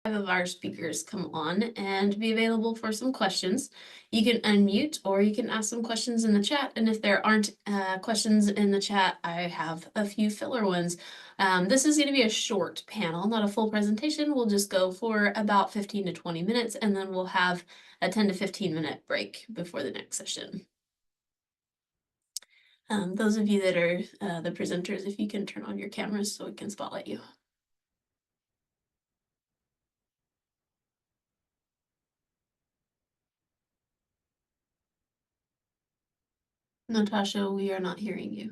of our speakers come on and be available for some questions. You can unmute or you can ask some questions in the chat. And if there aren't questions in the chat, I have a few filler ones. This is going to be a short panel, not a full presentation. We'll just go for about 15 to 20 minutes, and then we'll have a 10 to 15-minute break before the next session. Those of you that are the presenters, if you can turn on your cameras so we can spotlight you. Natasha, we are not hearing you.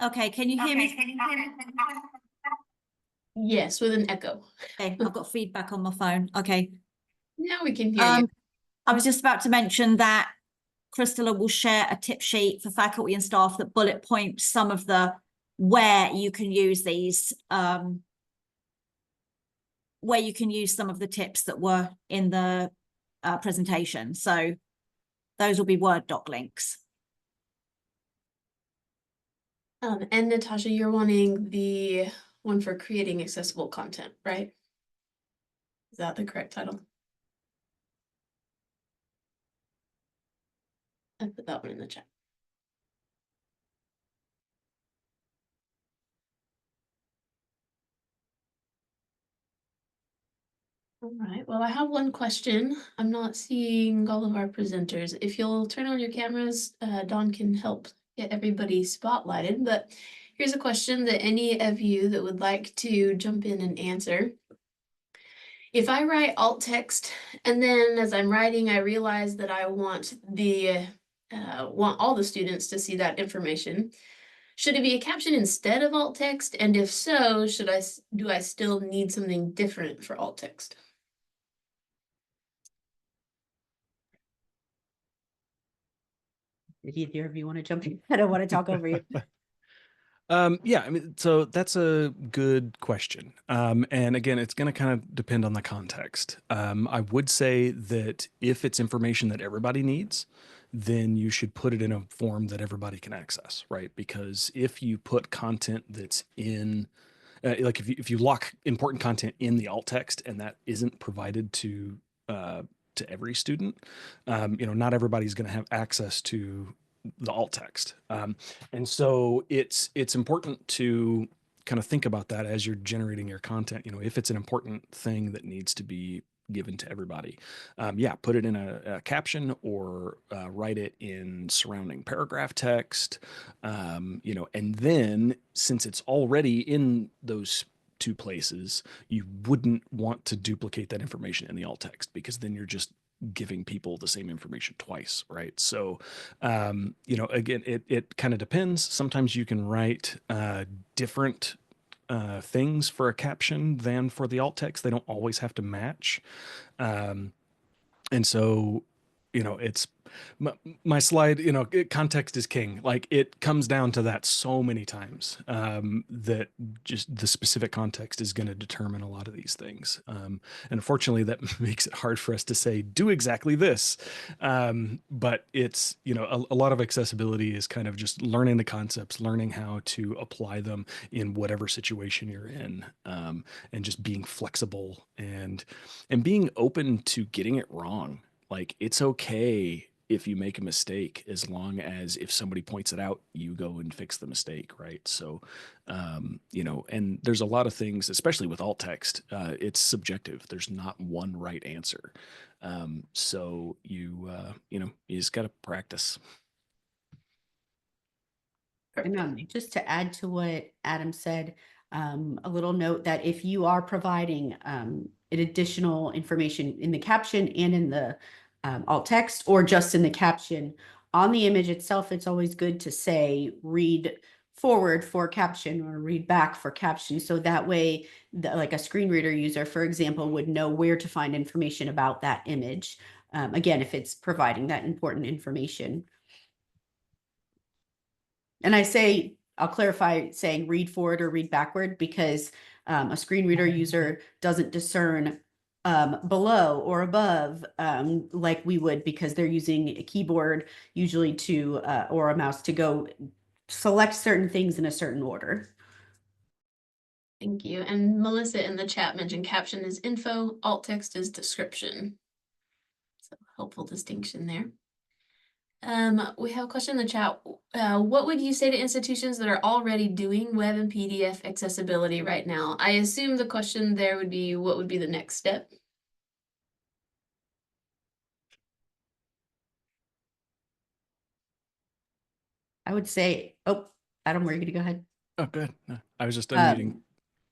Okay, can you hear me? Yes, with an echo. Okay, I've got feedback on my phone. Okay. Now we can hear you. I was just about to mention that Crystala will share a tip sheet for faculty and staff that bullet points some of the where you can use these, where you can use some of the tips that were in the presentation. So those will be Word doc links. And Natasha, you're wanting the one for creating accessible content, right? Is that the correct title? I put that one in the chat. All right, well, I have one question. I'm not seeing all of our presenters. If you'll turn on your cameras, Dawn can help get everybody spotlighted. But here's a question that any of you that would like to jump in and answer. If I write alt text and then as I'm writing, I realize that I want all the students to see that information, should it be a caption instead of alt text? And if so, do I still need something different for alt text? Did either of you want to jump in? I don't want to talk over you. Yeah, I mean, so that's a good question. And again, it's going to kind of depend on the context. I would say that if it's information that everybody needs, then you should put it in a form that everybody can access, right? Because if you put content that's in, like if you lock important content in the alt text and that isn't provided to every student, not everybody's going to have access to the alt text. And so it's important to kind of think about that as you're generating your content. If it's an important thing that needs to be given to everybody, put it in a caption or write it in surrounding paragraph text, and then since it's already in those two places, you wouldn't want to duplicate that information in the alt text because then you're just giving people the same information twice, right? So, again, it kind of depends. Sometimes you can write different things for a caption than for the alt text. They don't always have to match. And so, it's my slide, context is king. Like it comes down to that so many times, that just the specific context is going to determine a lot of these things. And unfortunately that makes it hard for us to say, do exactly this. But it's, a lot of accessibility is kind of just learning the concepts, learning how to apply them in whatever situation you're in, and just being flexible and being open to getting it wrong. Like it's okay if you make a mistake, as long as if somebody points it out, you go and fix the mistake, right? So, and there's a lot of things, especially with alt text, it's subjective. There's not one right answer. So you just got to practice. And just to add to what Adam said, a little note that if you are providing additional information in the caption and in the alt text, or just in the caption on the image itself, it's always good to say read forward for caption or read back for caption. So that way, like a screen reader user, for example, would know where to find information about that image. Again, if it's providing that important information. And I'll clarify saying read forward or read backward, because a screen reader user doesn't discern below or above like we would, because they're using a keyboard usually to or a mouse to go select certain things in a certain order. Thank you. And Melissa in the chat mentioned caption is info, alt text is description. So helpful distinction there. We have a question in the chat. What would you say to institutions that are already doing web and PDF accessibility right now? I assume the question there would be, what would be the next step? I would say, oh, Adam, were you gonna go ahead? Oh, good. No, I was just unmuting.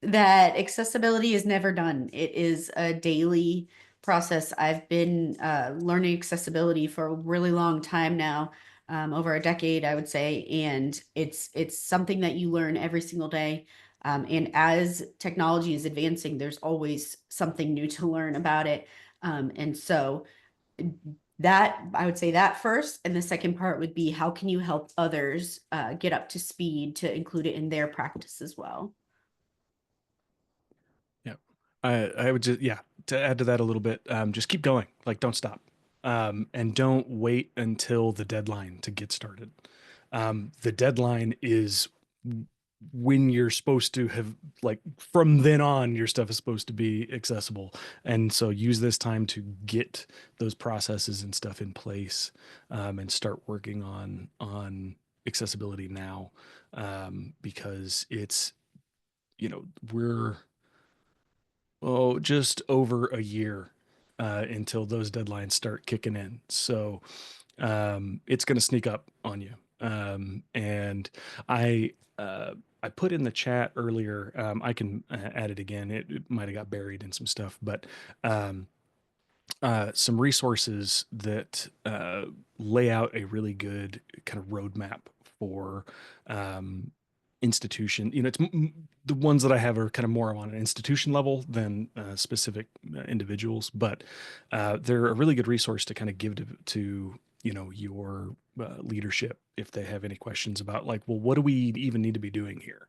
That accessibility is never done. It is a daily process. I've been learning accessibility for a really long time now, over a decade, I would say, and it's something that you learn every single day. And as technology is advancing, there's always something new to learn about it. And so that, I would say that first, and the second part would be, how can you help others get up to speed to include it in their practice as well? I would just, yeah, to add to that a little bit, just keep going, like don't stop. And don't wait until the deadline to get started. The deadline is when you're supposed to have, like, from then on, your stuff is supposed to be accessible. And so use this time to get those processes and stuff in place, and start working on accessibility now, because it's, we're, just over a year until those deadlines start kicking in. So it's going to sneak up on you. And I put in the chat earlier. I can add it again. It might have got buried in some stuff, but some resources that lay out a really good kind of roadmap for institution. It's the ones that I have are kind of more on an institution level than specific individuals, but they're a really good resource to kind of give to your leadership if they have any questions about, like, well, what do we even need to be doing here?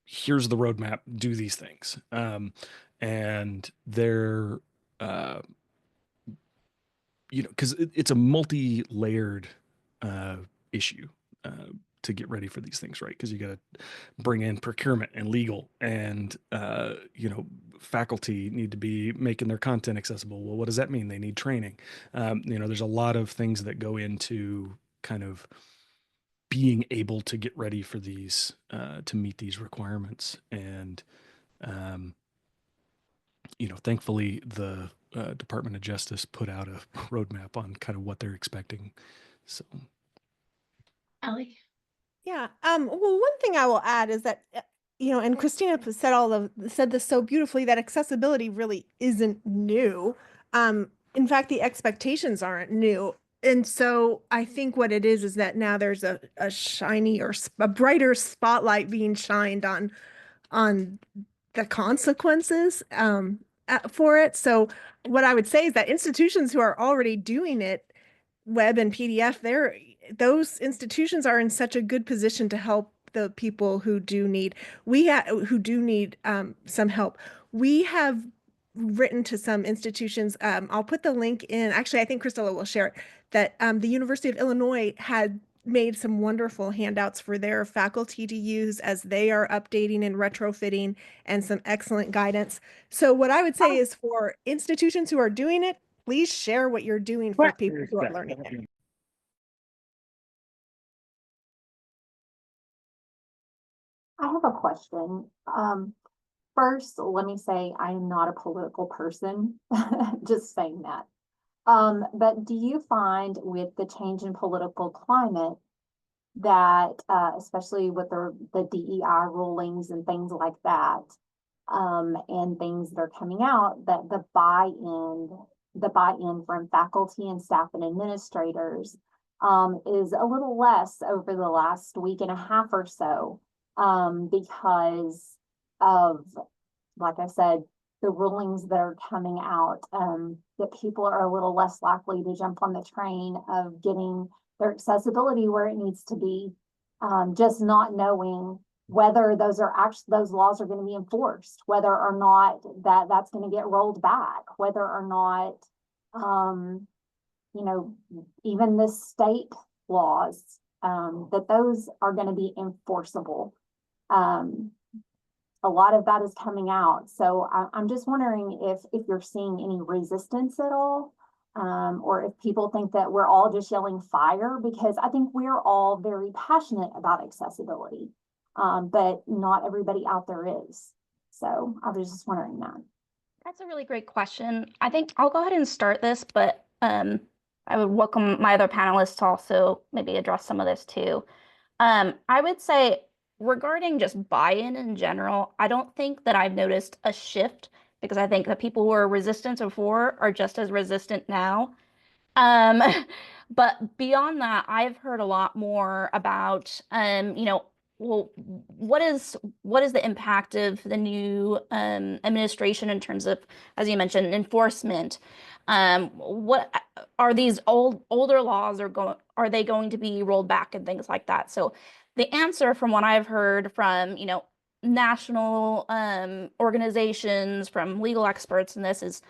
Here's the roadmap. Do these things, and they're because it's a multi-layered issue to get ready for these things, right? Because you got to bring in procurement and legal, and faculty need to be making their content accessible. Well, what does that mean? They need training. There's a lot of things that go into kind of being able to get ready for these, to meet these requirements. And thankfully the Department of Justice put out a roadmap on kind of what they're expecting. So, Allie? Yeah. Well, one thing I will add is that, and Christina said this so beautifully, that accessibility really isn't new. In fact, the expectations aren't new. And so I think what it is that now there's a shiny or a brighter spotlight being shined on the consequences for it. So what I would say is that institutions who are already doing it, web and PDF, those institutions are in such a good position to help the people who do need some help. We have written to some institutions. I'll put the link in. Actually, I think Christella will share it. That the University of Illinois had made some wonderful handouts for their faculty to use as they are updating and retrofitting, and some excellent guidance. So what I would say is, for institutions who are doing it, please share what you're doing for people who are learning it. I have a question. First, let me say I am not a political person, just saying that. But do you find with the change in political climate that, especially with the DEI rulings and things like that, and things that are coming out, that the buy-in from faculty and staff and administrators is a little less over the last week and a half or so, because of, like I said, the rulings that are coming out, that people are a little less likely to jump on the train of getting their accessibility where it needs to be. just not knowing whether those laws are going to be enforced, whether or not that's going to get rolled back, whether or not, you know, even the state laws, that those are going to be enforceable. A lot of that is coming out. So I'm just wondering if you're seeing any resistance at all, or if people think that we're all just yelling fire, because I think we're all very passionate about accessibility, but not everybody out there is. So I was just wondering that. That's a really great question. I think I'll go ahead and start this, but I would welcome my other panelists to also maybe address some of this too. I would say regarding just buy-in in general, I don't think that I've noticed a shift, because I think the people who were resistant before are just as resistant now. Um, but beyond that, I've heard a lot more about, you know, well, what is the impact of the new administration in terms of, as you mentioned, enforcement? What are these older laws are they going to be rolled back and things like that? So the answer from what I've heard from, you know, national organizations, from legal experts in this is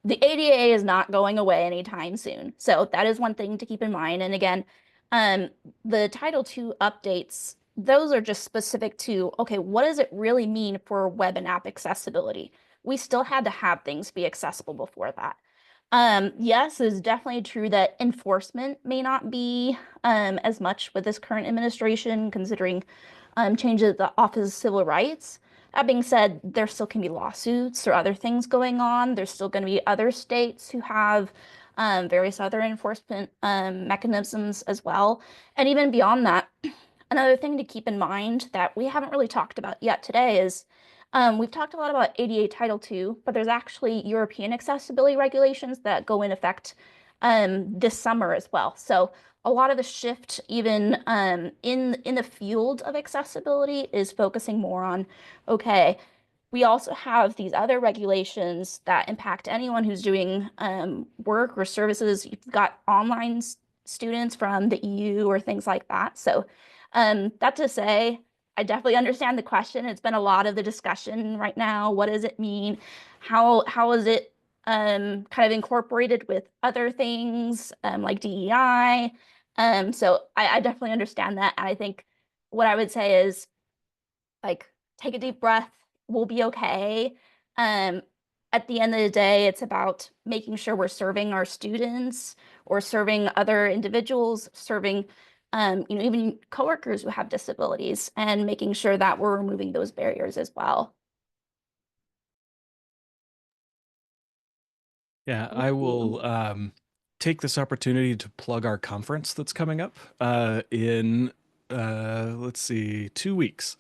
the ADA is not going away anytime soon. So that is one thing to keep in mind. And again, the Title II updates, those are just specific to, okay, what does it really mean for web and app accessibility? We still had to have things be accessible before that. Yes, it's definitely true that enforcement may not be as much with this current administration, considering changes at the Office of Civil Rights. That being said, there still can be lawsuits or other things going on. There's still going to be other states who have various other enforcement mechanisms as well. And even beyond that, another thing to keep in mind that we haven't really talked about yet today is we've talked a lot about ADA Title II, but there's actually European accessibility regulations that go in effect this summer as well. So a lot of the shift, even in the field of accessibility, is focusing more on, okay, we also have these other regulations that impact anyone who's doing work or services. You've got online students from the EU or things like that. So that to say, I definitely understand the question. It's been a lot of the discussion right now. What does it mean? How is it kind of incorporated with other things like DEI? So I definitely understand that. And I think what I would say is, like, take a deep breath. We'll be okay. At the end of the day, it's about making sure we're serving our students or serving other individuals, serving you know, even coworkers who have disabilities, and making sure that we're removing those barriers as well. Yeah, I will take this opportunity to plug our conference that's coming up in let's see, 2 weeks.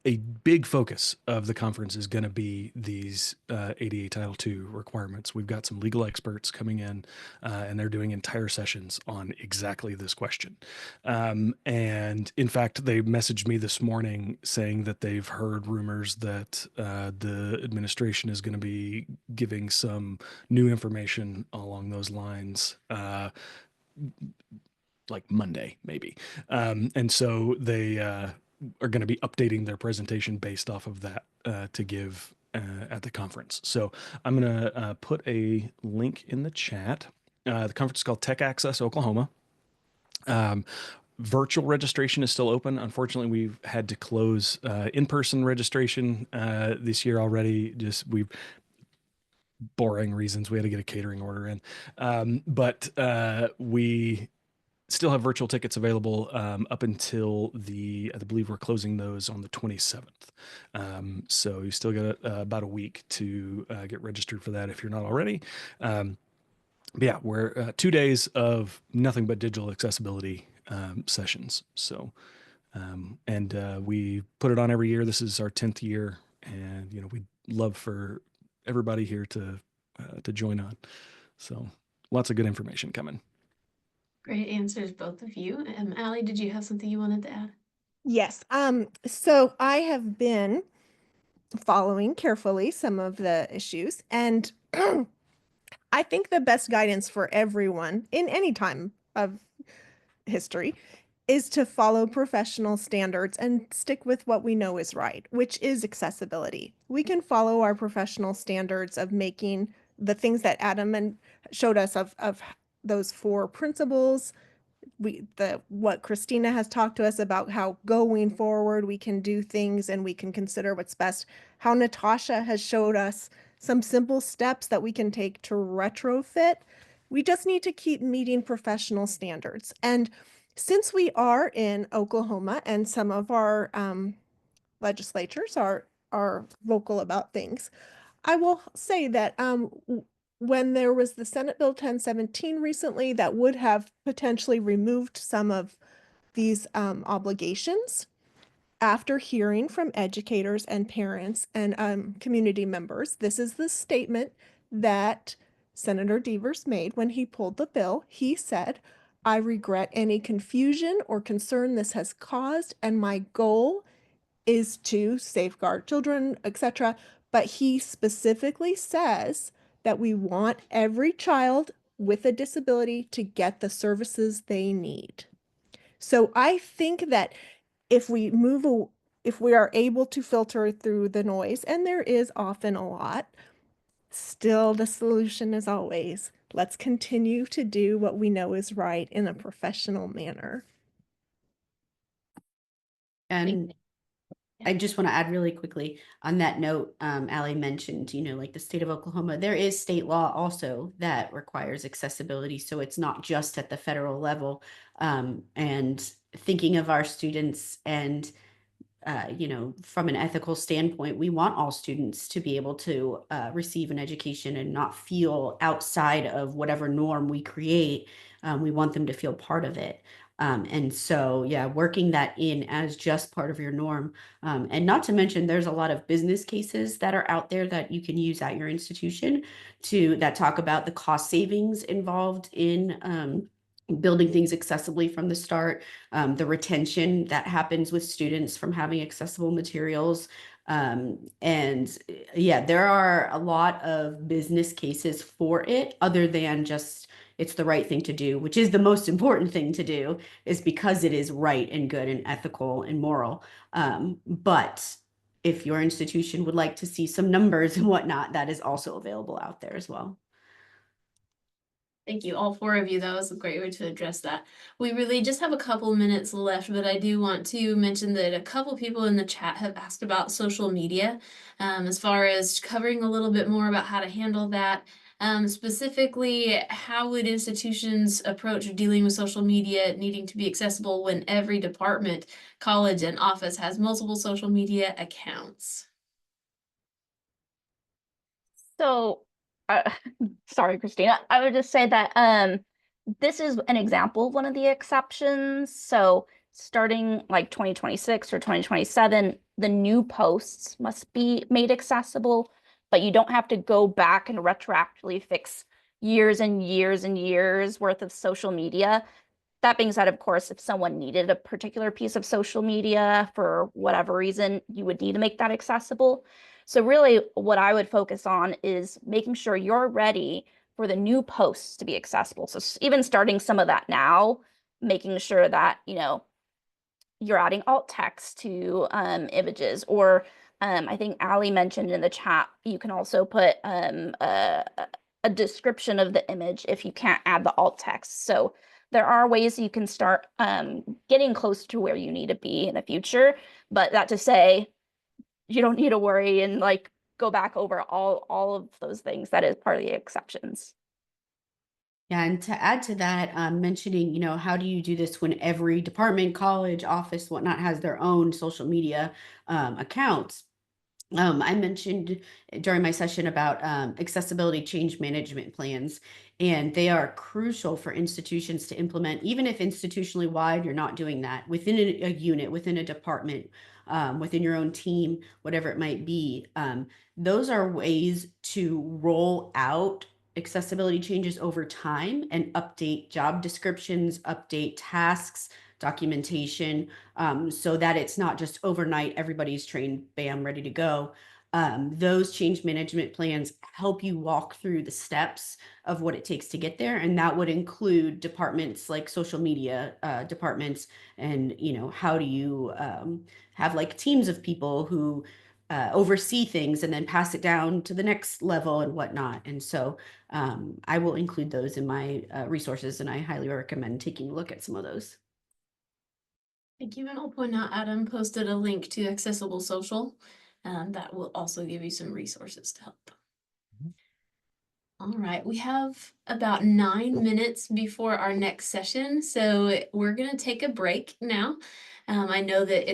A big focus of the conference is going to be these ADA Title II requirements. We've got some legal experts coming in, and they're doing entire sessions on exactly this question. And in fact, they messaged me this morning saying that they've heard rumors that the administration is going to be giving some new information along those lines. Like Monday, maybe. And so they are going to be updating their presentation based off of that to give at the conference. So I'm going to put a link in the chat. The conference is called Tech Access Oklahoma. Virtual registration is still open. Unfortunately, we've had to close in-person registration this year already. We've boring reasons. We had to get a catering order in. But we still have virtual tickets available up until I believe we're closing those on the 27th. So you still got about a week to get registered for that if you're not already. But yeah, we're 2 days of nothing but digital accessibility sessions. So, and we put it on every year. This is our 10th year, and you know, we'd love for everybody here to join on. So lots of good information coming. Great answers, both of you. Allie, did you have something you wanted to add? Yes. So I have been following carefully some of the issues, and I think the best guidance for everyone in any time of history, is to follow professional standards and stick with what we know is right, which is accessibility. We can follow our professional standards of making the things that Adam and showed us of those 4 principles. What Christina has talked to us about, how going forward we can do things and we can consider what's best. How Natasha has showed us some simple steps that we can take to retrofit. We just need to keep meeting professional standards. And since we are in Oklahoma and some of our legislatures are vocal about things, I will say that when there was the Senate Bill 1017 recently that would have potentially removed some of these obligations, after hearing from educators and parents and community members, this is the statement that Senator Devers made when he pulled the bill. He said, "I regret any confusion or concern this has caused, and my goal is to safeguard children, etc." But he specifically says that we want every child with a disability to get the services they need. So I think that if we are able to filter through the noise, and there is often a lot, still the solution is always, let's continue to do what we know is right in a professional manner. And I just want to add really quickly on that note, Allie mentioned, like the state of Oklahoma, there is state law also that requires accessibility. So it's not just at the federal level. And thinking of our students and, from an ethical standpoint, we want all students to be able to receive an education and not feel outside of whatever norm we create. We want them to feel part of it. And so, yeah, working that in as just part of your norm. And not to mention, there's a lot of business cases that are out there that you can use at your institution that talk about the cost savings involved in building things accessibly from the start, the retention that happens with students from having accessible materials. And yeah, there are a lot of business cases for it, other than just it's the right thing to do, which is the most important thing to do, is because it is right and good and ethical and moral. But if your institution would like to see some numbers and whatnot, that is also available out there as well. Thank you, all 4 of you. That was a great way to address that. We really just have a couple minutes left, but I do want to mention that a couple people in the chat have asked about social media, as far as covering a little bit more about how to handle that. Specifically, how would institutions approach dealing with social media needing to be accessible when every department, college, and office has multiple social media accounts? So, sorry, Christina. I would just say that this is an example of one of the exceptions. So starting like 2026 or 2027, the new posts must be made accessible, but you don't have to go back and retroactively fix years and years and years worth of social media. That being said, of course, if someone needed a particular piece of social media for whatever reason, you would need to make that accessible. So really what I would focus on is making sure you're ready for the new posts to be accessible. So even starting some of that now, making sure that, you're adding alt text to images, or I think Allie mentioned in the chat, you can also put a description of the image if you can't add the alt text. So there are ways you can start getting close to where you need to be in the future, but that to say, you don't need to worry and go back over all of those things. That is part of the exceptions. Yeah, and to add to that, mentioning, how do you do this when every department, college, office, whatnot, has their own social media accounts? I mentioned during my session about accessibility change management plans, and they are crucial for institutions to implement, even if institutionally wide, you're not doing that within a unit, within a department, within your own team, whatever it might be. Those are ways to roll out accessibility changes over time and update job descriptions, update tasks, documentation, so that it's not just overnight, everybody's trained, bam, ready to go. those change management plans help you walk through the steps of what it takes to get there. And that would include departments like social media departments, and, you know, how do you have like teams of people who oversee things and then pass it down to the next level and whatnot. And so I will include those in my resources, and I highly recommend taking a look at some of those. Thank you. And I'll point out Adam posted a link to Accessible Social. That will also give you some resources to help. All right, we have about 9 minutes before our next session, so we're going to take a break now. I know that